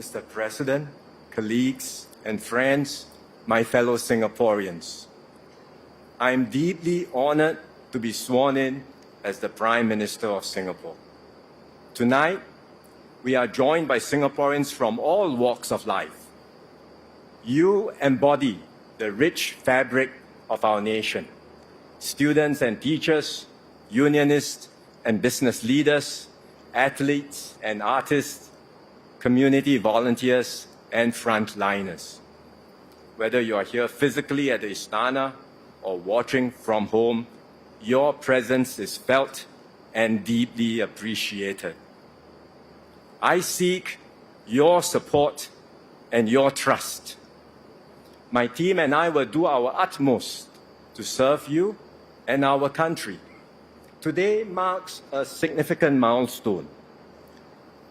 Mr. President, colleagues and friends, my fellow Singaporeans, I am deeply honored to be sworn in as the Prime Minister of Singapore. Tonight, we are joined by Singaporeans from all walks of life. You embody the rich fabric of our nation. Students and teachers, unionists and business leaders, athletes and artists, community volunteers and frontliners. Whether you are here physically at the Istana or watching from home, your presence is felt and deeply appreciated. I seek your support and your trust. My team and I will do our utmost to serve you and our country. Today marks a significant milestone,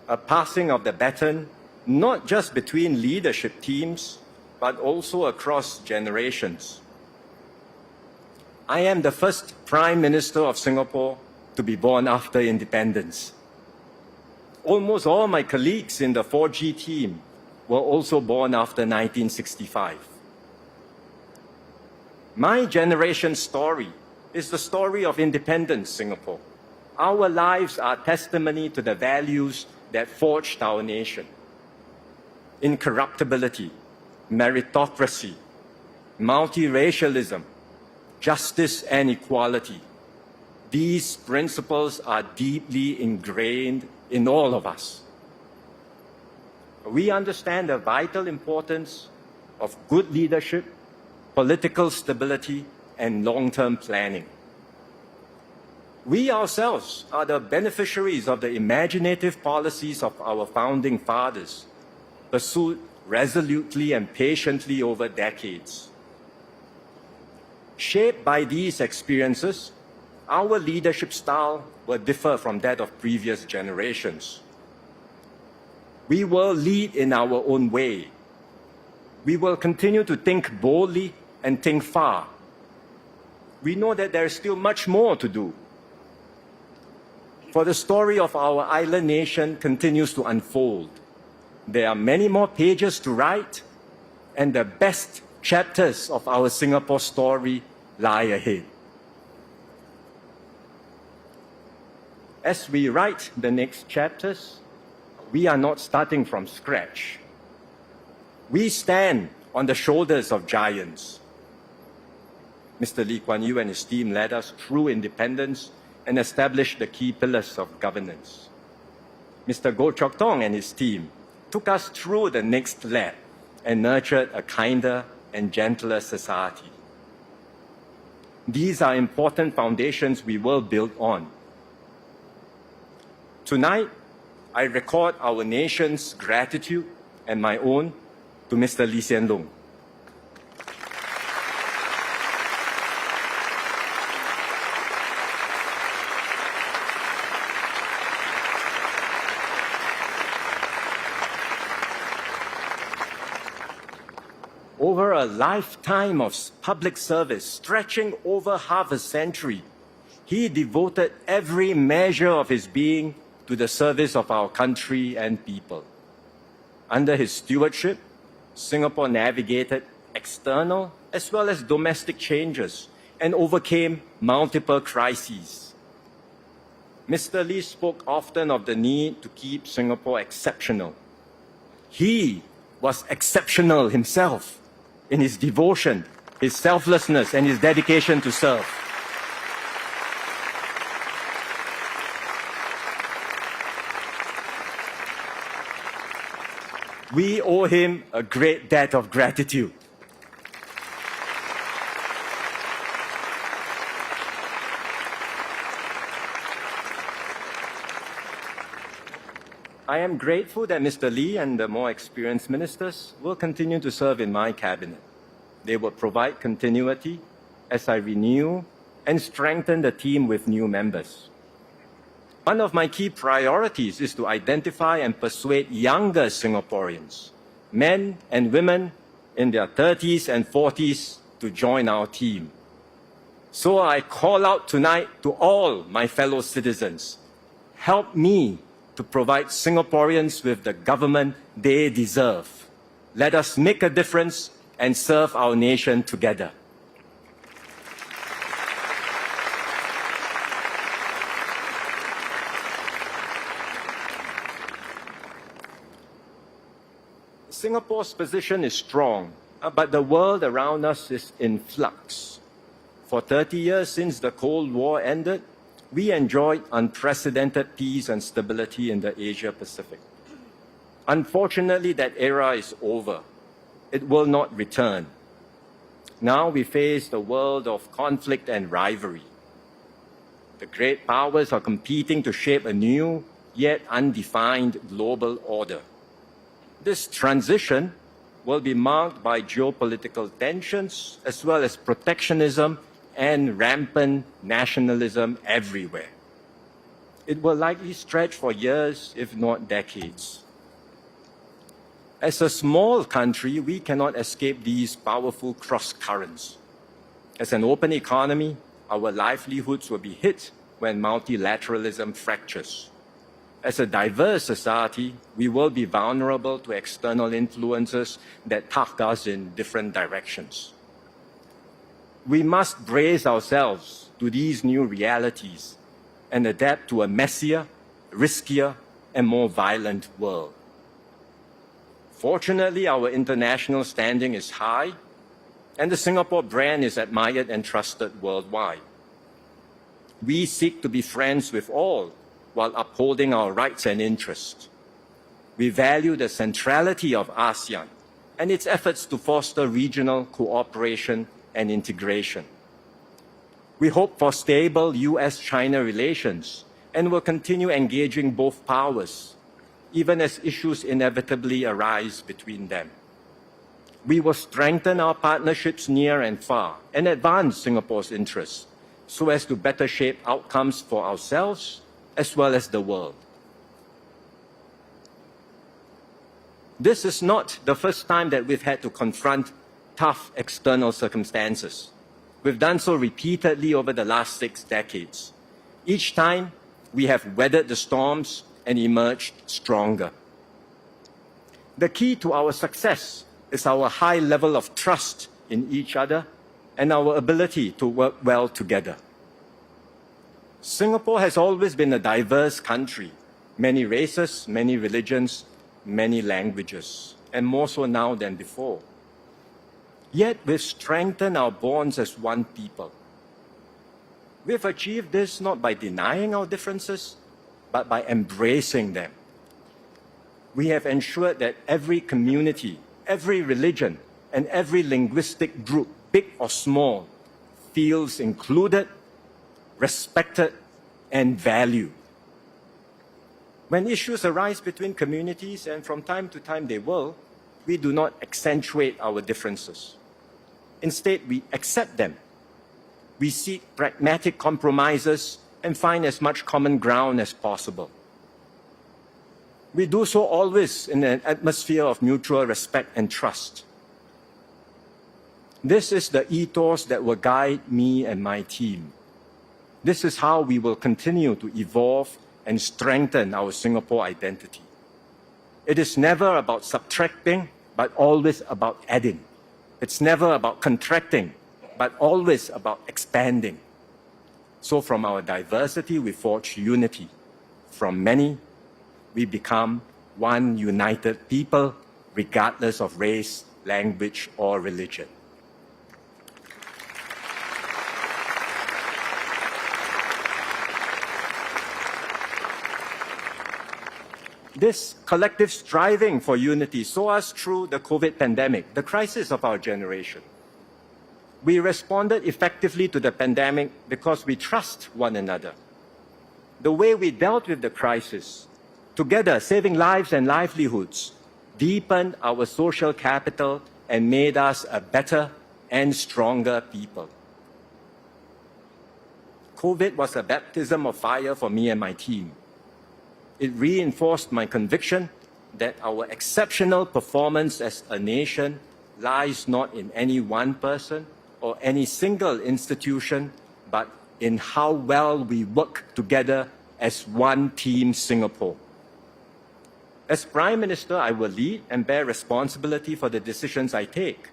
a passing of the baton not just between leadership teams, but also across generations. I am the first Prime Minister of Singapore to be born after independence. Almost all my colleagues in the 4G team were also born after 1965. My generation's story is the story of independent Singapore. Our lives are testimony to the values that forged our nation. Incorruptibility, meritocracy, multiracialism, justice and equality. These principles are deeply ingrained in all of us. We understand the vital importance of good leadership, political stability, and long-term planning. We ourselves are the beneficiaries of the imaginative policies of our founding fathers, pursued resolutely and patiently over decades. Shaped by these experiences, our leadership style will differ from that of previous generations. We will lead in our own way. We will continue to think boldly and think far. We know that there is still much more to do. For the story of our island nation continues to unfold. There are many more pages to write, and the best chapters of our Singapore story lie ahead. As we write the next chapters, we are not starting from scratch. We stand on the shoulders of giants. Mr. Lee Kuan Yew and his team led us through independence and established the key pillars of governance. Mr. Goh Chok Tong and his team took us through the next lap and nurtured a kinder and gentler society. These are important foundations we will build on. Tonight, I record our nation's gratitude and my own to Mr. Lee Hsien Loong. Over a lifetime of public service, stretching over half a century, he devoted every measure of his being to the service of our country and people. Under his stewardship, Singapore navigated external as well as domestic changes and overcame multiple crises. Mr. Lee spoke often of the need to keep Singapore exceptional. He was exceptional himself in his devotion, his selflessness, and his dedication to serve. We owe him a great debt of gratitude. I am grateful that Mr. Lee and the more experienced ministers will continue to serve in my cabinet. They will provide continuity as I renew and strengthen the team with new members. One of my key priorities is to identify and persuade younger Singaporeans, men and women in their 30s and 40s, to join our team. So I call out tonight to all my fellow citizens, help me to provide Singaporeans with the government they deserve. Let us make a difference and serve our nation together. Singapore's position is strong, but the world around us is in flux. For 30 years since the Cold War ended, we enjoyed unprecedented peace and stability in the Asia-Pacific. Unfortunately, that era is over. It will not return. Now we face the world of conflict and rivalry. The great powers are competing to shape a new, yet undefined global order. This transition will be marked by geopolitical tensions as well as protectionism and rampant nationalism everywhere. It will likely stretch for years, if not decades. As a small country, we cannot escape these powerful cross-currents. As an open economy, our livelihoods will be hit when multilateralism fractures. As a diverse society, we will be vulnerable to external influences that tug us in different directions. We must brace ourselves to these new realities and adapt to a messier, riskier, and more violent world. Fortunately, our international standing is high, and the Singapore brand is admired and trusted worldwide. We seek to be friends with all, while upholding our rights and interests. We value the centrality of ASEAN and its efforts to foster regional cooperation and integration. We hope for stable US-China relations and will continue engaging both powers, even as issues inevitably arise between them. We will strengthen our partnerships near and far and advance Singapore's interests so as to better shape outcomes for ourselves as well as the world. This is not the first time that we've had to confront tough external circumstances. We've done so repeatedly over the last 6 decades. Each time, we have weathered the storms and emerged stronger. The key to our success is our high level of trust in each other and our ability to work well together. Singapore has always been a diverse country, many races, many religions, many languages, and more so now than before. Yet we've strengthened our bonds as one people. We've achieved this not by denying our differences, but by embracing them. We have ensured that every community, every religion, and every linguistic group, big or small, feels included, respected, and valued. When issues arise between communities, and from time to time they will, we do not accentuate our differences. Instead, we accept them. We seek pragmatic compromises and find as much common ground as possible. We do so always in an atmosphere of mutual respect and trust. This is the ethos that will guide me and my team. This is how we will continue to evolve and strengthen our Singapore identity. It is never about subtracting, but always about adding. It's never about contracting, but always about expanding. So from our diversity, we forge unity. From many, we become one united people, regardless of race, language, or religion. This collective striving for unity saw us through the COVID pandemic, the crisis of our generation. We responded effectively to the pandemic because we trust one another. The way we dealt with the crisis, together saving lives and livelihoods, deepened our social capital and made us a better and stronger people. COVID was a baptism of fire for me and my team. It reinforced my conviction that our exceptional performance as a nation lies not in any one person or any single institution, but in how well we work together as one team Singapore. As Prime Minister, I will lead and bear responsibility for the decisions I take.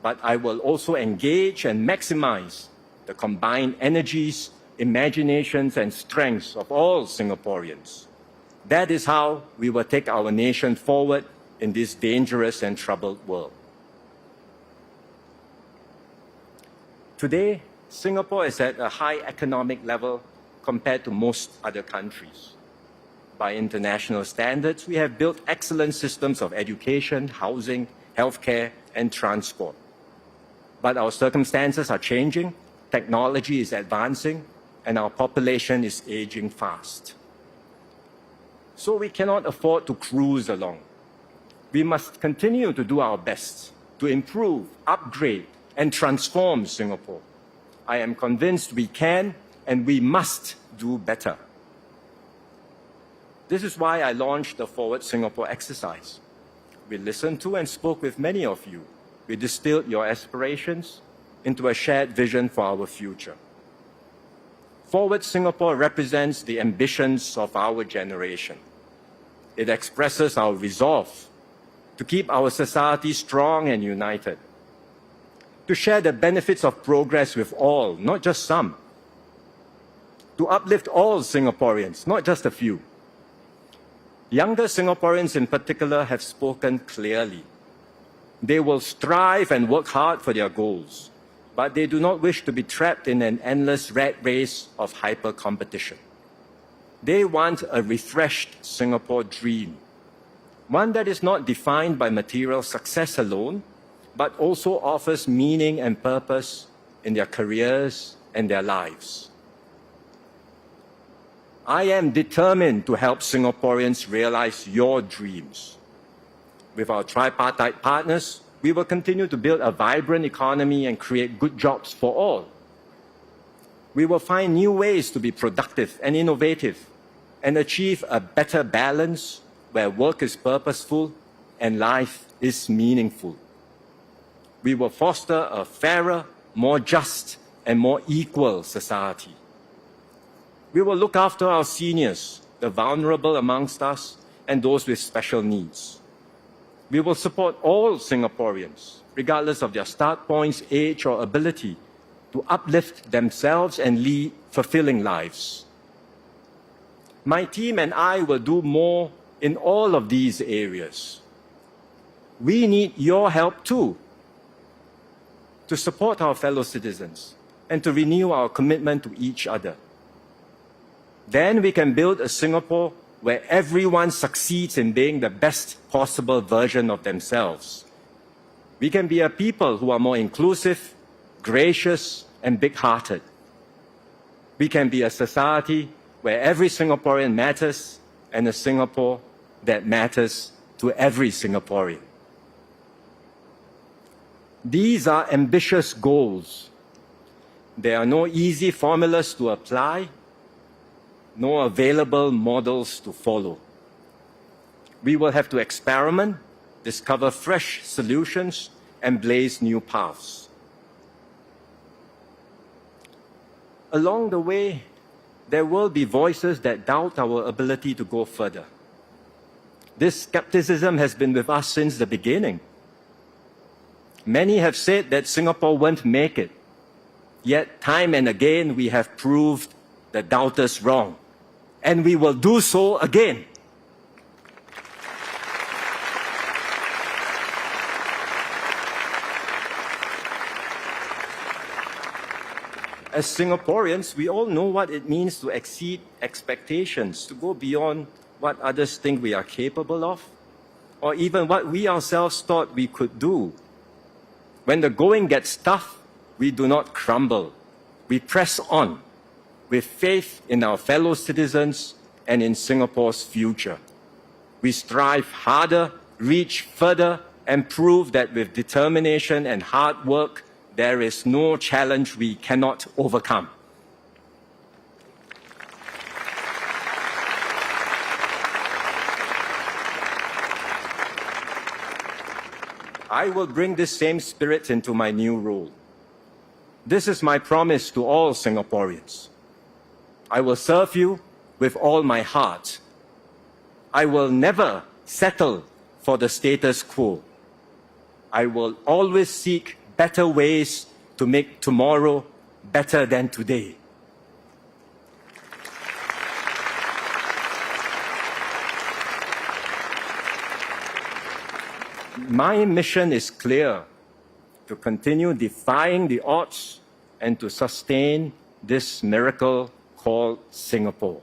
But I will also engage and maximize the combined energies, imaginations, and strengths of all Singaporeans. That is how we will take our nation forward in this dangerous and troubled world. Today, Singapore is at a high economic level compared to most other countries. By international standards, we have built excellent systems of education, housing, healthcare, and transport. But our circumstances are changing, technology is advancing, and our population is aging fast. So we cannot afford to cruise along. We must continue to do our best to improve, upgrade, and transform Singapore. I am convinced we can and we must do better. This is why I launched the Forward Singapore exercise. We listened to and spoke with many of you. We distilled your aspirations into a shared vision for our future. Forward Singapore represents the ambitions of our generation. It expresses our resolve to keep our society strong and united, to share the benefits of progress with all, not just some, to uplift all Singaporeans, not just a few. Younger Singaporeans in particular have spoken clearly. They will strive and work hard for their goals, but they do not wish to be trapped in an endless rat race of hyper-competition. They want a refreshed Singapore dream, one that is not defined by material success alone, but also offers meaning and purpose in their careers and their lives. I am determined to help Singaporeans realize your dreams. With our tripartite partners, we will continue to build a vibrant economy and create good jobs for all. We will find new ways to be productive and innovative and achieve a better balance where work is purposeful and life is meaningful. We will foster a fairer, more just, and more equal society. We will look after our seniors, the vulnerable amongst us, and those with special needs. We will support all Singaporeans, regardless of their start points, age, or ability, to uplift themselves and lead fulfilling lives. My team and I will do more in all of these areas. We need your help too, to support our fellow citizens and to renew our commitment to each other. Then we can build a Singapore where everyone succeeds in being the best possible version of themselves. We can be a people who are more inclusive, gracious, and big-hearted. We can be a society where every Singaporean matters and a Singapore that matters to every Singaporean. These are ambitious goals. There are no easy formulas to apply, no available models to follow. We will have to experiment, discover fresh solutions, and blaze new paths. Along the way, there will be voices that doubt our ability to go further. This skepticism has been with us since the beginning. Many have said that Singapore won't make it. Yet, time and again, we have proved the doubters wrong. And we will do so again. As Singaporeans, we all know what it means to exceed expectations, to go beyond what others think we are capable of, or even what we ourselves thought we could do. When the going gets tough, we do not crumble. We press on with faith in our fellow citizens and in Singapore's future. We strive harder, reach further, and prove that with determination and hard work, there is no challenge we cannot overcome. I will bring this same spirit into my new role. This is my promise to all Singaporeans. I will serve you with all my heart. I will never settle for the status quo. I will always seek better ways to make tomorrow better than today. My mission is clear: to continue defying the odds and to sustain this miracle called Singapore,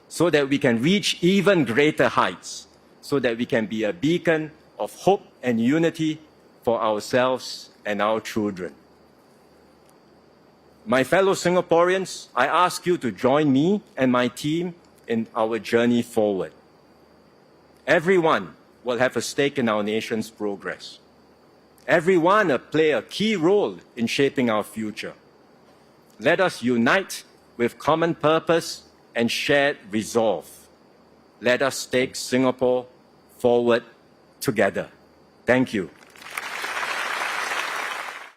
so that we can reach even greater heights, so that we can be a beacon of hope and unity for ourselves and our children. My fellow Singaporeans, I ask you to join me and my team in our journey forward. Everyone will have a stake in our nation's progress. Everyone will play a key role in shaping our future. Let us unite with common purpose and shared resolve. Let us take Singapore forward together. Thank you.